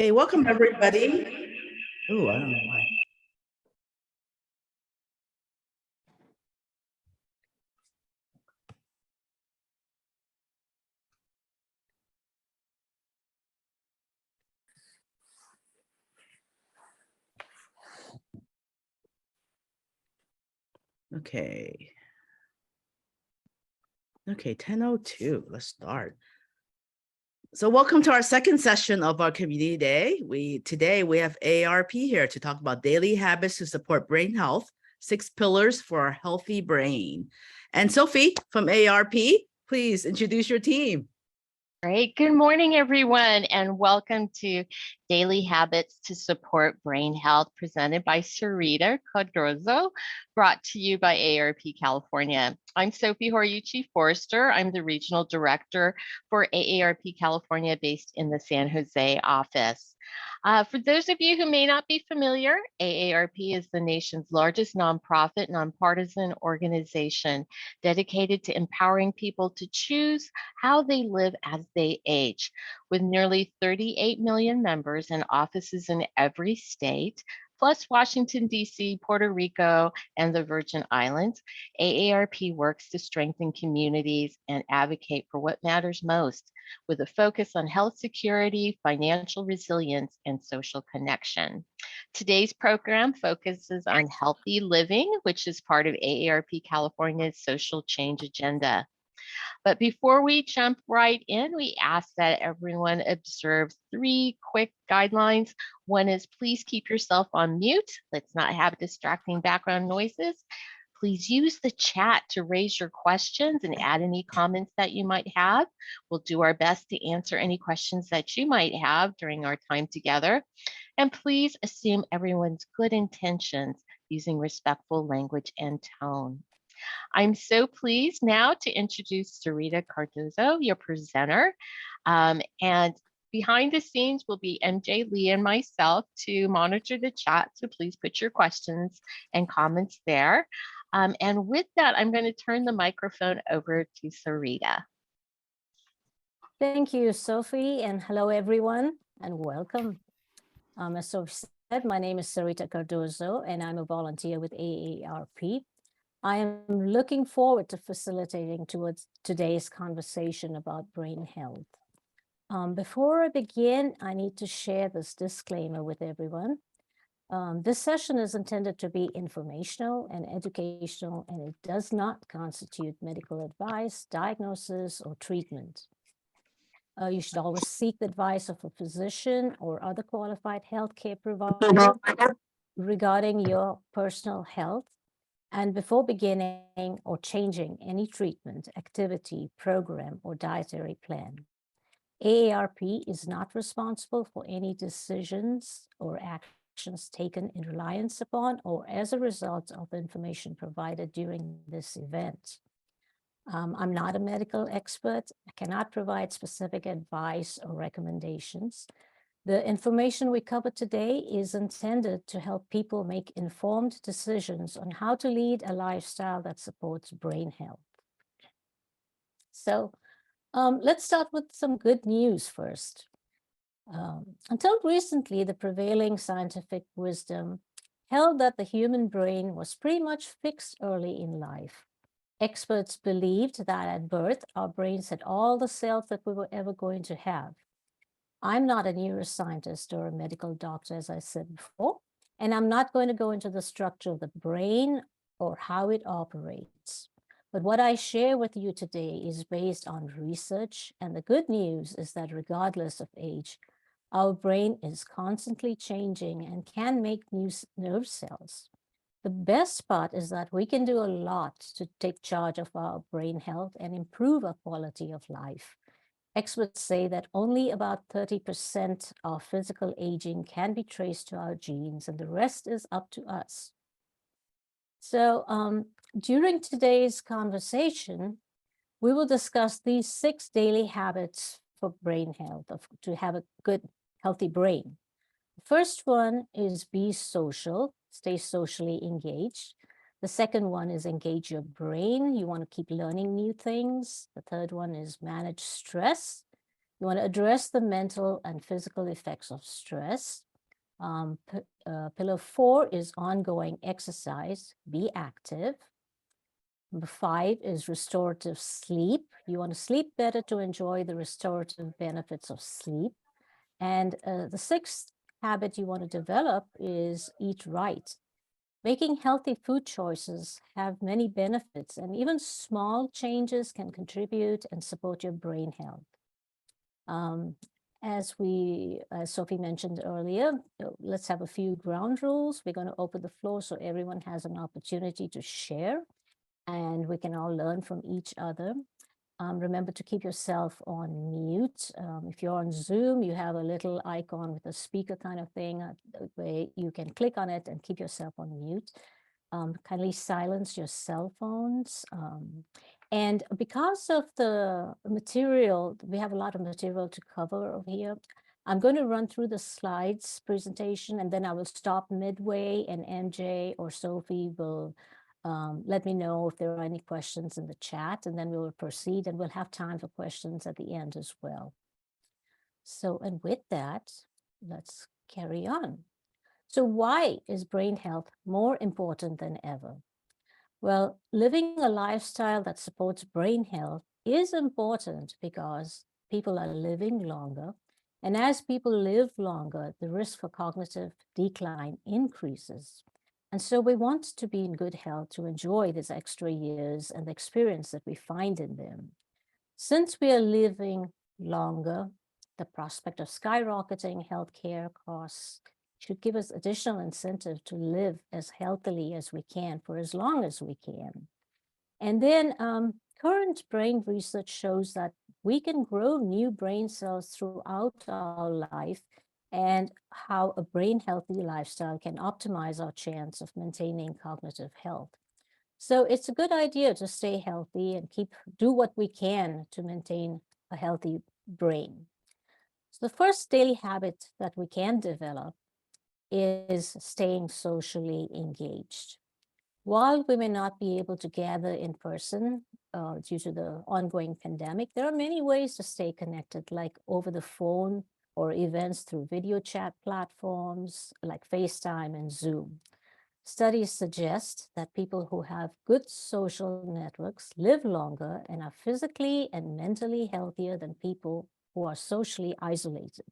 Hey, welcome everybody. Oh, I don't know why. Okay. Okay, 10:02. Let's start. So welcome to our second session of our community day. Today we have AARP here to talk about daily habits to support brain health, 6 pillars for a healthy brain. And Sophie from AARP, please introduce your team. Great. Good morning, everyone, and welcome to Daily Habits to Support Brain Health, presented by Sarita Cardozo, brought to you by AARP California. I'm Sophie Horiuchi Forrester. I'm the Regional Director for AARP California, based in the San Jose office. For those of you who may not be familiar, AARP is the nation's largest nonprofit, nonpartisan organization dedicated to empowering people to choose how they live as they age. With nearly 38 million members and offices in every state, plus Washington, D.C., Puerto Rico, and the Virgin Islands, AARP works to strengthen communities and advocate for what matters most, with a focus on health security, financial resilience, and social connection. Today's program focuses on healthy living, which is part of AARP California's social change agenda. But before we jump right in, we ask that everyone observe 3 quick guidelines. One is please keep yourself on mute. Let's not have distracting background noises. Please use the chat to raise your questions and add any comments that you might have. We'll do our best to answer any questions that you might have during our time together. And please assume everyone's good intentions using respectful language and tone. I'm so pleased now to introduce Sarita Cardozo, your presenter. And behind the scenes will be MJ Lee and myself to monitor the chat. So please put your questions and comments there. And with that, I'm going to turn the microphone over to Sarita. Thank you, Sophie, and hello, everyone, and welcome. As Sophie said, my name is Sarita Cardozo, and I'm a volunteer with AARP. I am looking forward to facilitating towards today's conversation about brain health. Before I begin, I need to share this disclaimer with everyone. This session is intended to be informational and educational, and it does not constitute medical advice, diagnosis, or treatment. You should always seek the advice of a physician or other qualified healthcare provider regarding your personal health, and before beginning or changing any treatment, activity, program, or dietary plan. AARP is not responsible for any decisions or actions taken in reliance upon or as a result of information provided during this event. I'm not a medical expert. I cannot provide specific advice or recommendations. The information we cover today is intended to help people make informed decisions on how to lead a lifestyle that supports brain health. So let's start with some good news first. Until recently, the prevailing scientific wisdom held that the human brain was pretty much fixed early in life. Experts believed that at birth, our brains had all the cells that we were ever going to have. I'm not a neuroscientist or a medical doctor, as I said before, and I'm not going to go into the structure of the brain or how it operates. But what I share with you today is based on research, and the good news is that regardless of age, our brain is constantly changing and can make new nerve cells. The best part is that we can do a lot to take charge of our brain health and improve our quality of life. Experts say that only about 30% of physical aging can be traced to our genes, and the rest is up to us. So during today's conversation, we will discuss these 6 daily habits for brain health, to have a good, healthy brain. The first one is be social, stay socially engaged. The second one is engage your brain. You want to keep learning new things. The third one is manage stress. You want to address the mental and physical effects of stress. Pillar 4 is ongoing exercise. Be active. Number 5 is restorative sleep. You want to sleep better to enjoy the restorative benefits of sleep. And the 6th habit you want to develop is eat right. Making healthy food choices have many benefits, and even small changes can contribute and support your brain health. As Sophie mentioned earlier, let's have a few ground rules. We're going to open the floor so everyone has an opportunity to share, and we can all learn from each other. Remember to keep yourself on mute. If you're on Zoom, you have a little icon with a speaker kind of thing where you can click on it and keep yourself on mute. Kindly silence your cell phones. And because of the material, we have a lot of material to cover over here. I'm going to run through the slides presentation, and then I will stop midway, and MJ or Sophie will let me know if there are any questions in the chat, and then we will proceed, and we'll have time for questions at the end as well. So, and with that, let's carry on. So why is brain health more important than ever? Well, living a lifestyle that supports brain health is important because people are living longer. And as people live longer, the risk for cognitive decline increases. And so we want to be in good health to enjoy these extra years and the experience that we find in them. Since we are living longer, the prospect of skyrocketing healthcare costs should give us additional incentive to live as healthily as we can for as long as we can. And then current brain research shows that we can grow new brain cells throughout our life, and how a brain healthy lifestyle can optimize our chance of maintaining cognitive health. So it's a good idea to stay healthy and do what we can to maintain a healthy brain. So the first daily habit that we can develop is staying socially engaged. While we may not be able to gather in person due to the ongoing pandemic, there are many ways to stay connected, like over the phone or events through video chat platforms like FaceTime and Zoom. Studies suggest that people who have good social networks live longer and are physically and mentally healthier than people who are socially isolated.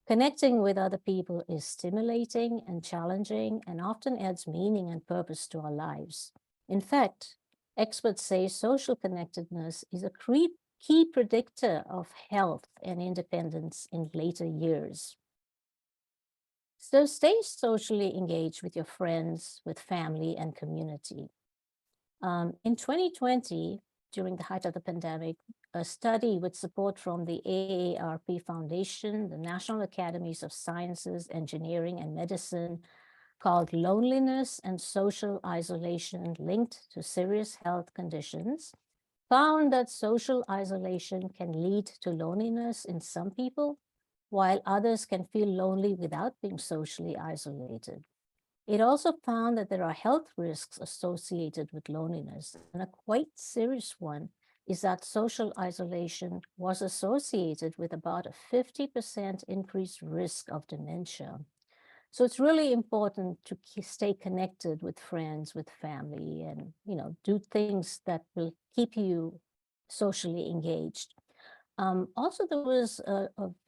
Connecting with other people is stimulating and challenging and often adds meaning and purpose to our lives. In fact, experts say social connectedness is a key predictor of health and independence in later years. So stay socially engaged with your friends, with family, and community. In 2020, during the height of the pandemic, a study with support from the AARP Foundation, the National Academies of Sciences, Engineering, and Medicine, called Loneliness and Social Isolation Linked to Serious Health Conditions, found that social isolation can lead to loneliness in some people, while others can feel lonely without being socially isolated. It also found that there are health risks associated with loneliness, and a quite serious one is that social isolation was associated with about a 50% increased risk of dementia. So it's really important to stay connected with friends, with family, and do things that will keep you socially engaged. Also, there was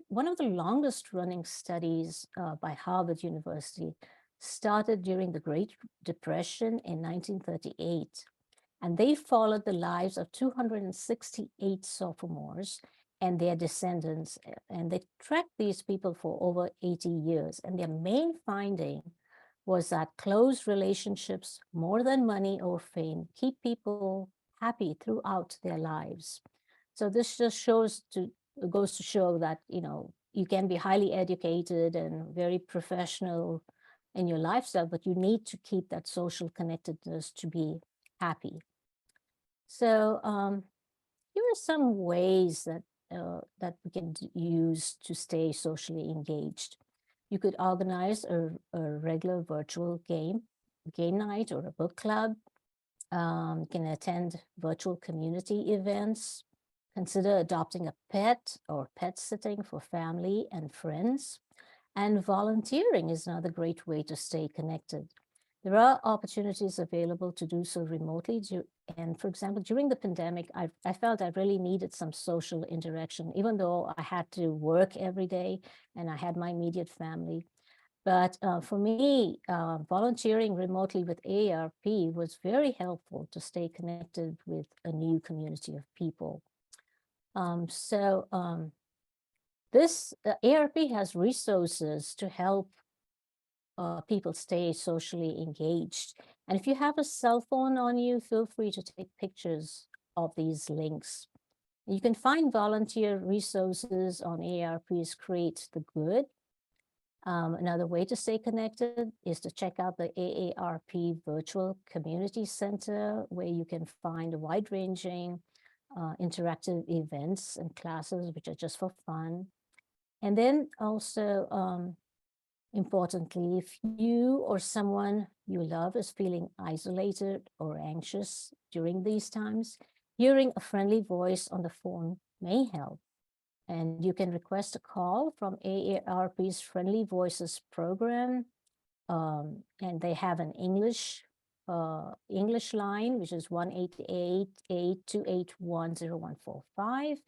one of the longest running studies by Harvard University started during the Great Depression in 1938. And they followed the lives of 268 sophomores and their descendants. And they tracked these people for over 80 years. And their main finding was that close relationships, more than money or fame, keep people happy throughout their lives. So this just goes to show that, you can be highly educated and very professional in your lifestyle, but you need to keep that social connectedness to be happy. So here are some ways that we can use to stay socially engaged. You could organize a regular virtual game night or a book club. You can attend virtual community events. Consider adopting a pet or pet sitting for family and friends. And volunteering is another great way to stay connected. There are opportunities available to do so remotely. And for example, during the pandemic, I felt I really needed some social interaction, even though I had to work every day and I had my immediate family. But for me, volunteering remotely with AARP was very helpful to stay connected with a new community of people. This AARP has resources to help people stay socially engaged. And if you have a cell phone on you, feel free to take pictures of these links. You can find volunteer resources on AARP's Create the Good. Another way to stay connected is to check out the AARP Virtual Community Center, where you can find a wide-ranging interactive events and classes, which are just for fun. And then also, importantly, if you or someone you love is feeling isolated or anxious during these times, hearing a friendly voice on the phone may help. And you can request a call from AARP's Friendly Voices program. And they have an English line, which is 1-888-281-0145.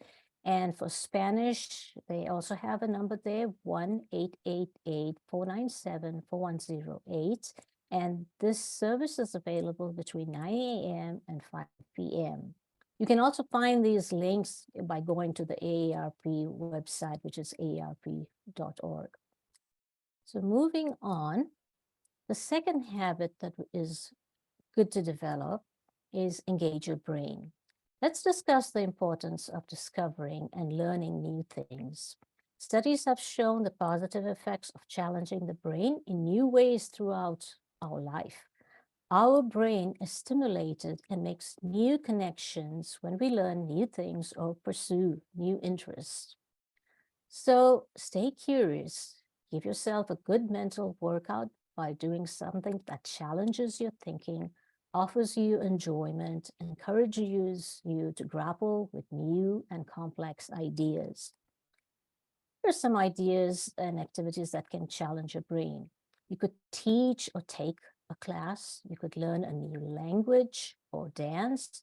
And for Spanish, they also have a number there, 1-888-497-4108. And this service is available between 9 a.m. and 5 p.m. You can also find these links by going to the AARP website, which is aarp.org. So moving on, the second habit that is good to develop is engage your brain. Let's discuss the importance of discovering and learning new things. Studies have shown the positive effects of challenging the brain in new ways throughout our life. Our brain is stimulated and makes new connections when we learn new things or pursue new interests. So stay curious. Give yourself a good mental workout by doing something that challenges your thinking, offers you enjoyment, encourages you to grapple with new and complex ideas. Here are some ideas and activities that can challenge your brain. You could teach or take a class. You could learn a new language or dance.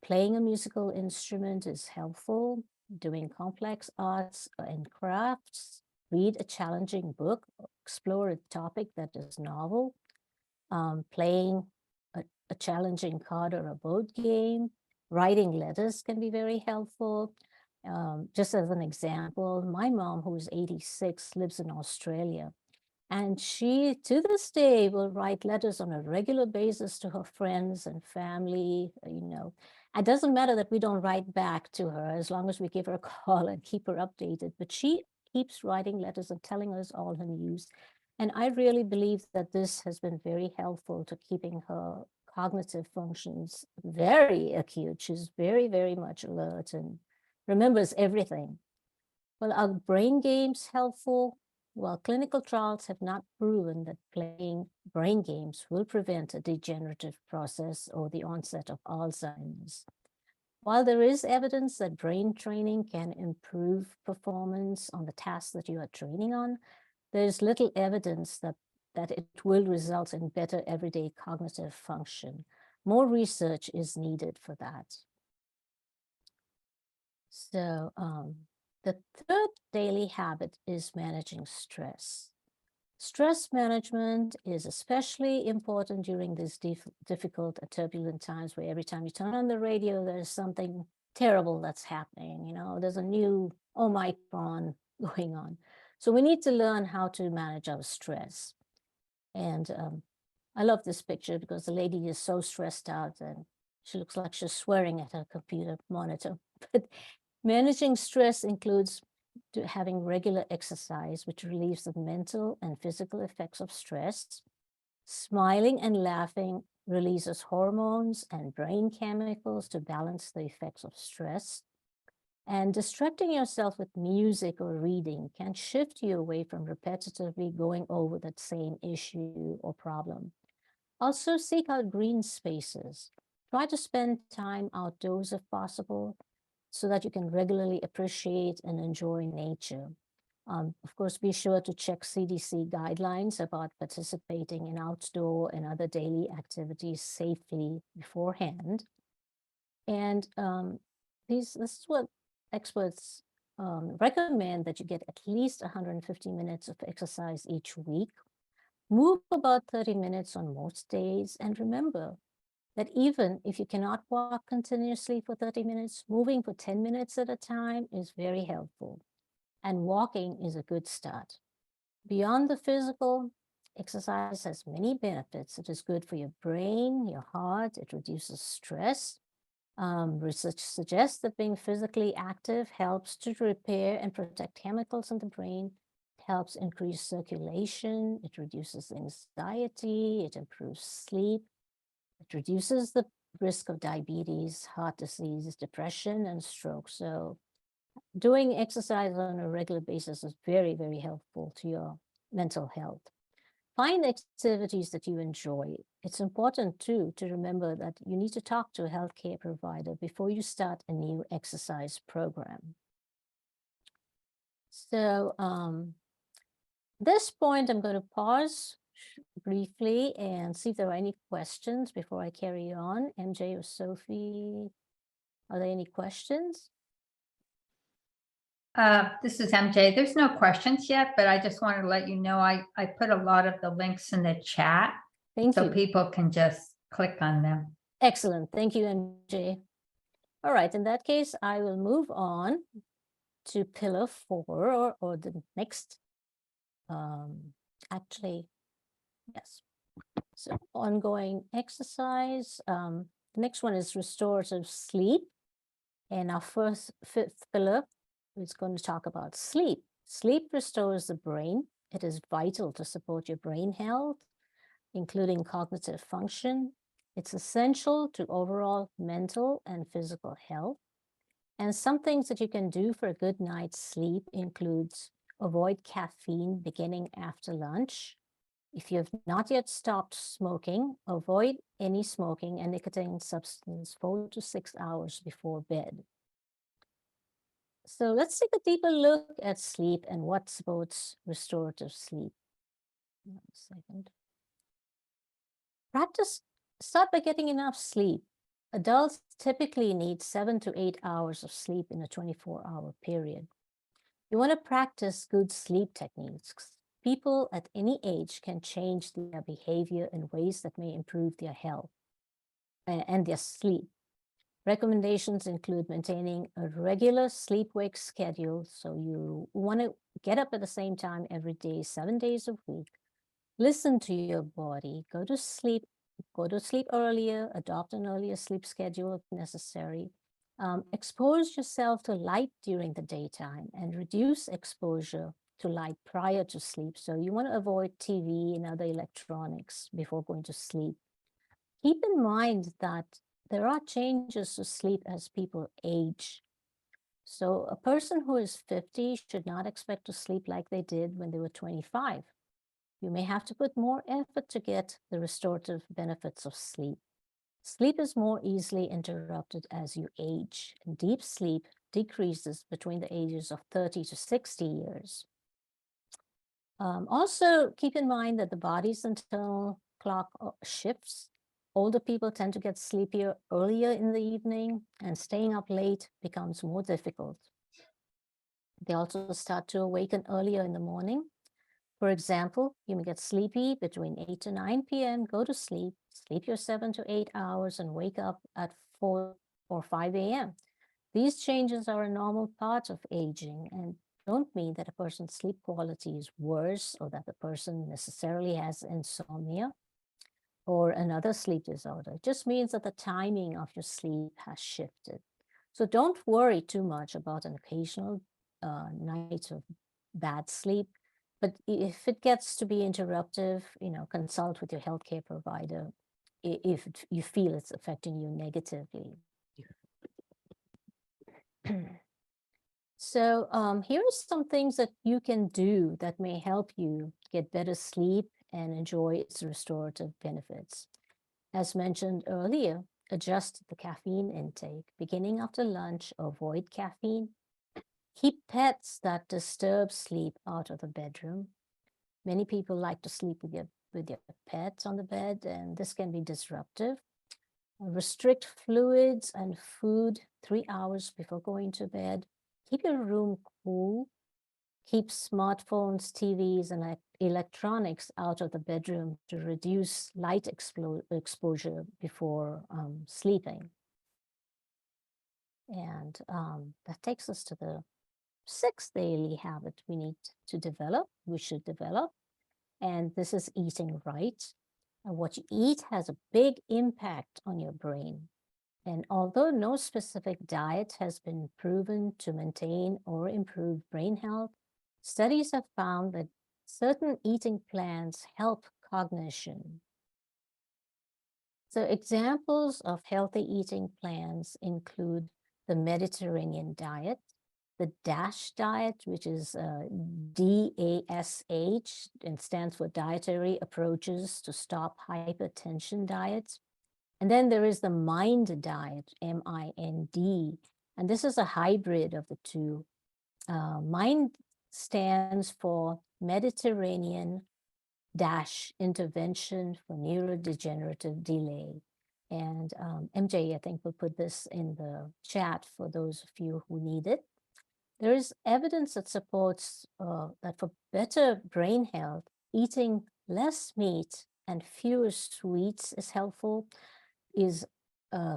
Playing a musical instrument is helpful. Doing complex arts and crafts. Read a challenging book. Explore a topic that is novel. Playing a challenging card or a board game. Writing letters can be very helpful. Just as an example, my mom, who's 86, lives in Australia. And she, to this day, will write letters on a regular basis to her friends and family. It doesn't matter that we don't write back to her as long as we give her a call and keep her updated. But she keeps writing letters and telling us all her news. And I really believe that this has been very helpful to keeping her cognitive functions very acute. She's very, very much alert and remembers everything. Well, are brain games helpful? Well, clinical trials have not proven that playing brain games will prevent a degenerative process or the onset of Alzheimer's. While there is evidence that brain training can improve performance on the tasks that you are training on, there's little evidence that it will result in better everyday cognitive function. More research is needed for that. So, the third daily habit is managing stress. Stress management is especially important during these difficult and turbulent times where every time you turn on the radio, there's something terrible that's happening. There's a new Omicron going on. So we need to learn how to manage our stress. And I love this picture because the lady is so stressed out and she looks like she's swearing at her computer monitor. But managing stress includes having regular exercise, which relieves the mental and physical effects of stress. Smiling and laughing releases hormones and brain chemicals to balance the effects of stress. And distracting yourself with music or reading can shift you away from repetitively going over that same issue or problem. Also, seek out green spaces. Try to spend time outdoors if possible. so that you can regularly appreciate and enjoy nature. Of course, be sure to check CDC guidelines about participating in outdoor and other daily activities safely beforehand. And this is what experts recommend, that you get at least 150 minutes of exercise each week. Move about 30 minutes on most days. And remember that even if you cannot walk continuously for 30 minutes, moving for 10 minutes at a time is very helpful. And walking is a good start. Beyond the physical, exercise has many benefits. It is good for your brain, your heart. It reduces stress. Research suggests that being physically active helps to repair and protect chemicals in the brain. It helps increase circulation. It reduces anxiety. It improves sleep. It reduces the risk of diabetes, heart disease, depression, and stroke. So doing exercise on a regular basis is very, very helpful to your mental health. Find activities that you enjoy. It's important too to remember that you need to talk to a healthcare provider before you start a new exercise program. So at this point, I'm going to pause briefly and see if there are any questions before I carry on. MJ or Sophie, are there any questions? This is MJ. There's no questions yet, but I just wanted to let you know I put a lot of the links in the chat Thank so you. people can just click on them. Excellent. Thank you, MJ. All right. In that case, I will move on to pillar 4 or the next. Actually, yes. So ongoing exercise. The next one is restorative sleep. And our fifth pillar is going to talk about sleep. Sleep restores the brain. It is vital to support your brain health, including cognitive function. It's essential to overall mental and physical health. And some things that you can do for a good night's sleep includes avoid caffeine beginning after lunch. If you have not yet stopped smoking, avoid any smoking and nicotine substance 4 to 6 hours before bed. So let's take a deeper look at sleep and what supports restorative sleep. 1 second. Start by getting enough sleep. Adults typically need 7 to 8 hours of sleep in a 24-hour period. You want to practice good sleep techniques. People at any age can change their behavior in ways that may improve their health and their sleep. Recommendations include maintaining a regular sleep-wake schedule. So you want to get up at the same time every day, 7 days a week. Listen to your body. Go to sleep earlier. Adopt an earlier sleep schedule if necessary. Expose yourself to light during the daytime and reduce exposure to light prior to sleep. So you want to avoid TV and other electronics before going to sleep. Keep in mind that there are changes to sleep as people age. So a person who is 50 should not expect to sleep like they did when they were 25. You may have to put more effort to get the restorative benefits of sleep. Sleep is more easily interrupted as you age, and deep sleep decreases between the ages of 30 to 60 years. Also, keep in mind that the body's internal clock shifts. Older people tend to get sleepier earlier in the evening, and staying up late becomes more difficult. They also start to awaken earlier in the morning. For example, you may get sleepy between 8 to 9 p.m., go to sleep, sleep your 7 to 8 hours, and wake up at 4 or 5 a.m. These changes are a normal part of aging and don't mean that a person's sleep quality is worse or that the person necessarily has insomnia or another sleep disorder. It just means that the timing of your sleep has shifted. So don't worry too much about an occasional night of bad sleep. But if it gets to be interruptive, consult with your healthcare provider if you feel it's affecting you negatively. So here are some things that you can do that may help you get better sleep and enjoy its restorative benefits. As mentioned earlier, Adjust the caffeine intake, beginning after lunch, avoid caffeine. Keep pets that disturb sleep out of the bedroom. Many people like to sleep with your pets on the bed, and this can be disruptive. Restrict fluids and food 3 hours before going to bed. Keep your room cool. Keep smartphones, TVs, and electronics out of the bedroom to reduce light exposure before sleeping. And that takes us to the 6th daily habit we should develop. And this is eating right. And what you eat has a big impact on your brain. And although no specific diet has been proven to maintain or improve brain health, studies have found that certain eating plans help cognition. So examples of healthy eating plans include the Mediterranean diet, the DASH diet, which is DASH, and stands for Dietary Approaches to Stop Hypertension diets. And then there is the MIND diet, MIND, and this is a hybrid of the two. MIND stands for Mediterranean Intervention for Neurodegenerative Delay. And MJ, I think, will put this in the chat for those of you who need it. There is evidence that supports that for better brain health, eating less meat and fewer sweets is helpful, is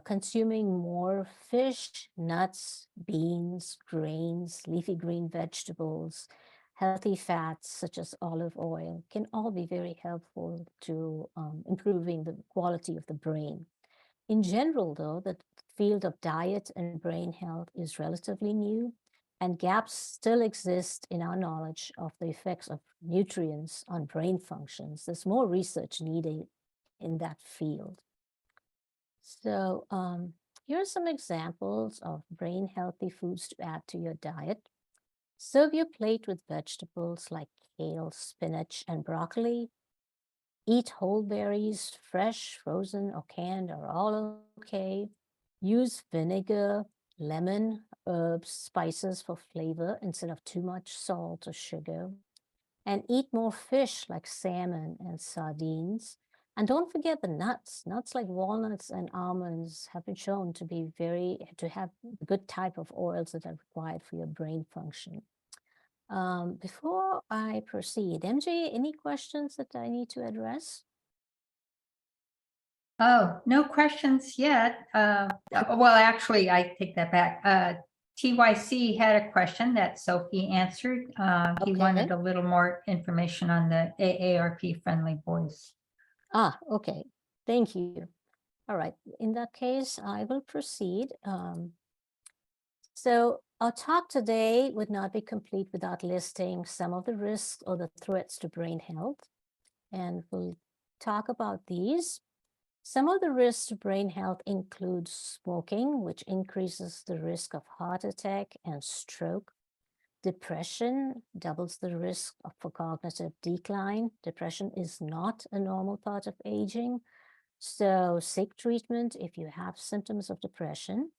consuming more fish, nuts, beans, grains, leafy green vegetables, healthy fats such as olive oil can all be very helpful to improving the quality of the brain. In general, though, the field of diet and brain health is relatively new, and gaps still exist in our knowledge of the effects of nutrients on brain functions. There's more research needed in that field. So here are some examples of brain healthy foods to add to your diet. Serve your plate with vegetables like kale, spinach, and broccoli. Eat whole berries, fresh, frozen, or canned are all okay. Use vinegar, lemon, herbs, spices for flavor instead of too much salt or sugar. And eat more fish like salmon and sardines. And don't forget the nuts. Nuts like walnuts and almonds have been shown to have a good type of oils that are required for your brain function. Before I proceed, MJ, any questions that I need to address? Oh, no questions yet. Well, actually, I take that back. TYC had a question that Sophie answered. He wanted Okay. a little more information on the AARP friendly voice. Okay. Thank you. All right. In that case, I will proceed. So our talk today would not be complete without listing some of the risks or the threats to brain health. And we'll talk about these. Some of the risks to brain health include smoking, which increases the risk of heart attack and stroke. Depression doubles the risk for cognitive decline. Depression is not a normal part of aging, so seek treatment if you have symptoms of depression.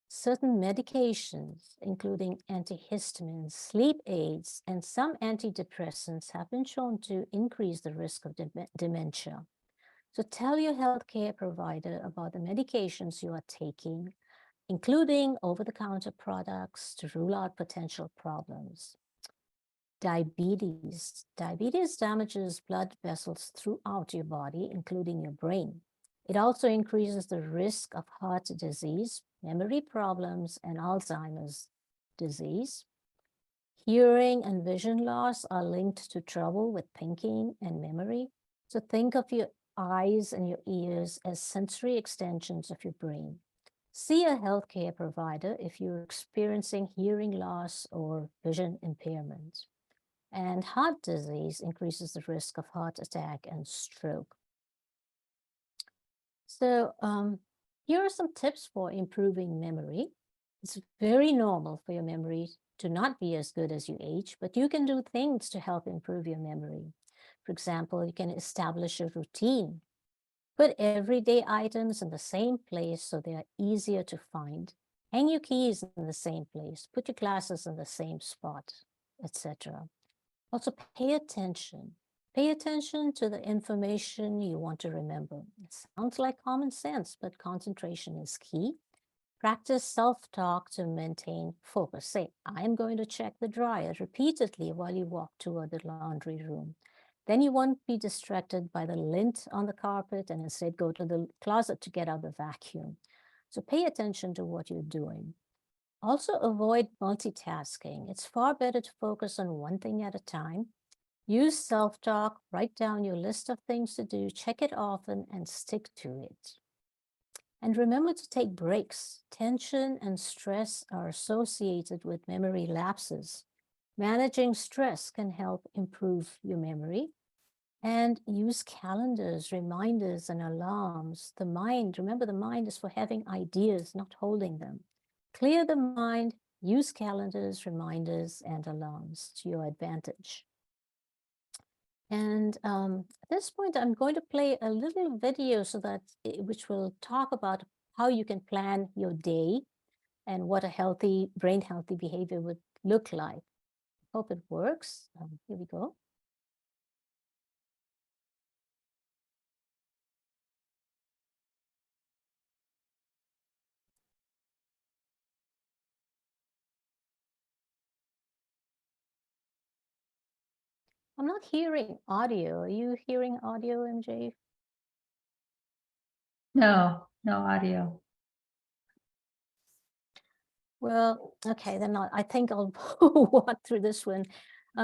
Certain medications, including antihistamines, sleep aids, and some antidepressants have been shown to increase the risk of dementia. So tell your healthcare provider about the medications you are taking, including over-the-counter products, to rule out potential problems. Diabetes. Diabetes damages blood vessels throughout your body, including your brain. It also increases the risk of heart disease, memory problems, and Alzheimer's disease. Hearing and vision loss are linked to trouble with thinking and memory. So think of your eyes and your ears as sensory extensions of your brain. See a healthcare provider if you're experiencing hearing loss or vision impairment. And heart disease increases the risk of heart attack and stroke. So here are some tips for improving memory. It's very normal for your memory to not be as good as you age, but you can do things to help improve your memory. For example, you can establish a routine. Put everyday items in the same place so they are easier to find. Hang your keys in the same place. Put your glasses in the same spot, etc. Also, pay attention. Pay attention to the information you want to remember. It sounds like common sense, but concentration is key. Practice self-talk to maintain focus. Say, I'm going to check the dryer repeatedly while you walk toward the laundry room. Then you won't be distracted by the lint on the carpet and instead go to the closet to get out the vacuum. So pay attention to what you're doing. Also avoid multitasking. It's far better to focus on one thing at a time. Use self-talk, write down your list of things to do, check it often, and stick to it. And remember to take breaks. Tension and stress are associated with memory lapses. Managing stress can help improve your memory. And use calendars, reminders, and alarms. The mind, remember, the mind is for having ideas, not holding them. Clear the mind, use calendars, reminders, and alarms to your advantage. And at this point, I'm going to play a little video which will talk about how you can plan your day and what a healthy, brain healthy behavior would look like. Hope it works. Here we go. I'm not hearing audio. Are you hearing audio, MJ? No, no audio. Well, okay, then I think I'll walk through this one.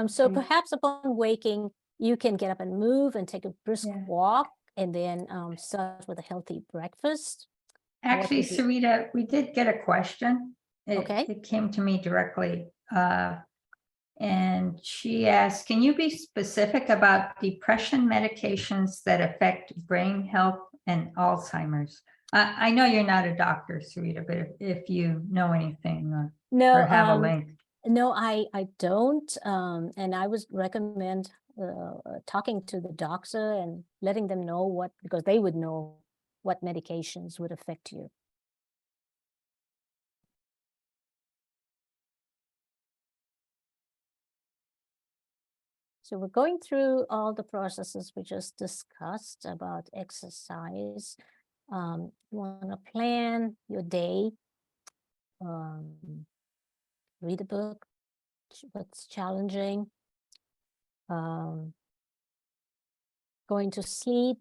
So Okay. perhaps upon waking, you can get up and move and take a brisk Yeah. walk and then start with a healthy breakfast. Actually, would you- Sarita, we did get a question. Okay. It came to me directly. And she asked, can you be specific about depression medications that affect brain health and Alzheimer's? I know you're not a doctor, Sarita, but if you know anything or have a link. No, I don't. And I would recommend talking to the doctor and letting them know because they would know what medications would affect you. So we're going through all the processes we just discussed about exercise. You want to plan your day, read a book, what's challenging, going to sleep.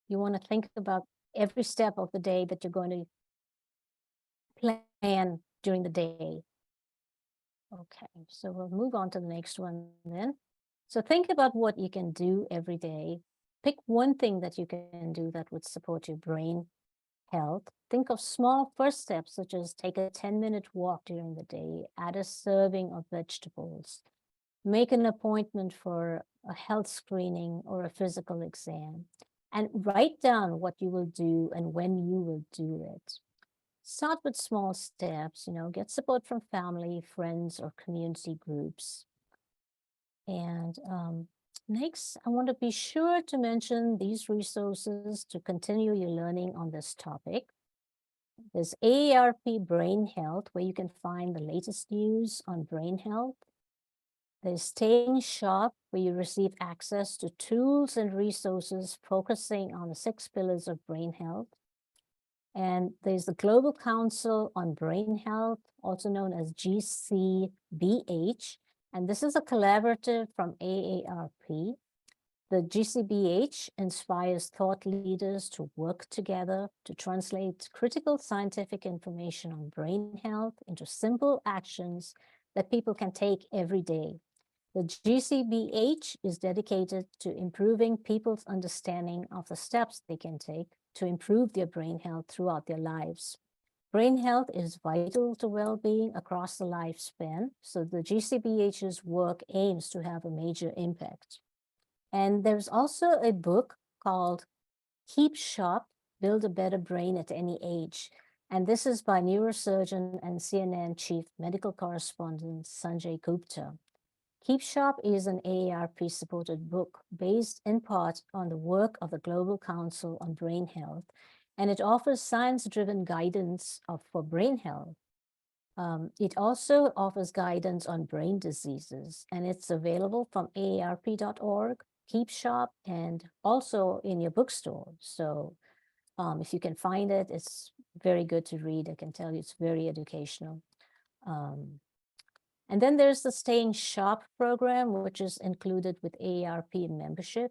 You want to think about every step of the day that you're going to plan during the day. Okay, so we'll move on to the next one then. So think about what you can do every day. Pick one thing that you can do that would support your brain health. Think of small first steps, such as take a 10-minute walk during the day, add a serving of vegetables, make an appointment for a health screening or a physical exam, and write down what you will do and when you will do it. Start with small steps, get support from family, friends, or community groups. And next, I want to be sure to mention these resources to continue your learning on this topic. There's AARP Brain Health, where you can find the latest news on brain health. There's Staying Sharp, where you receive access to tools and resources focusing on the 6 pillars of brain health. And there's the Global Council on Brain Health, also known as GCBH. And this is a collaborative from AARP. The GCBH inspires thought leaders to work together to translate critical scientific information on brain health into simple actions that people can take every day. The GCBH is dedicated to improving people's understanding of the steps they can take to improve their brain health throughout their lives. Brain health is vital to well-being across the lifespan, so the GCBH's work aims to have a major impact. And there's also a book called Keep Sharp, Build a Better Brain at Any Age. And this is by neurosurgeon and CNN chief medical correspondent Sanjay Gupta. Keep Sharp is an AARP supported book based in part on the work of the Global Council on Brain Health, and it offers science-driven guidance for brain health. It also offers guidance on brain diseases, and it's available from aarp.org, Keep Sharp, and also in your bookstore. So if you can find it, it's very good to read. I can tell you it's very educational. And then there's the Staying Sharp program, which is included with AARP membership.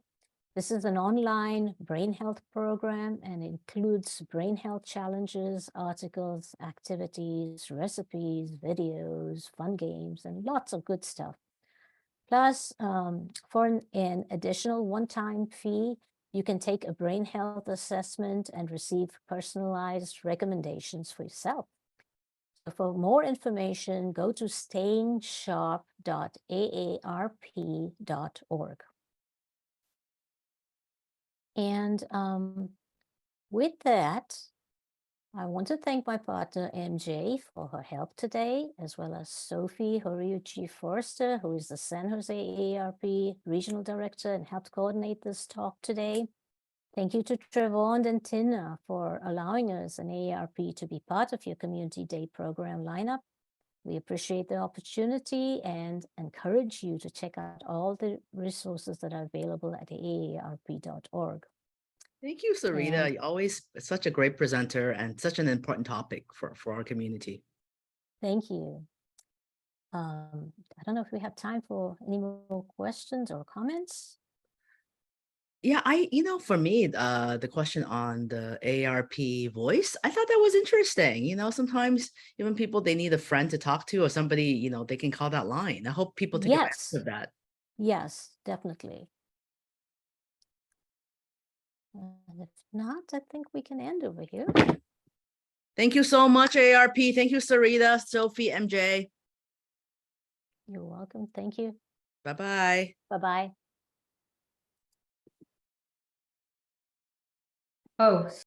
This is an online brain health program and includes brain health challenges, articles, activities, recipes, videos, fun games, and lots of good stuff. Plus, for an additional one-time fee, you can take a brain health assessment and receive personalized recommendations for yourself. So for more information, go to stayingsharp.aarp.org. And with that, I want to thank my partner MJ for her help today, as well as Sophie Horiuchi-Forster, who is the San Jose AARP Regional Director and helped coordinate this talk today. Thank you to Trevon and Tina for allowing us and AARP to be part of your Community Day program lineup. We appreciate the opportunity and encourage you to check out all the resources that are available at aarp.org. Thank you, Sarita. You're always such a great presenter and such an important topic for our community. Thank you. I don't know if we have time for any more questions or comments. Yeah, for me, the question on the AARP voice, I thought that was interesting. Sometimes even people, they need a friend to talk to or somebody, they can call that line. I hope people take advantage of that. Yes, definitely. And if not, I think we can end over here. Thank you so much, AARP. Thank you, Sarita, Sophie, MJ. You're welcome. Thank you. Bye-bye. Bye-bye. Oh,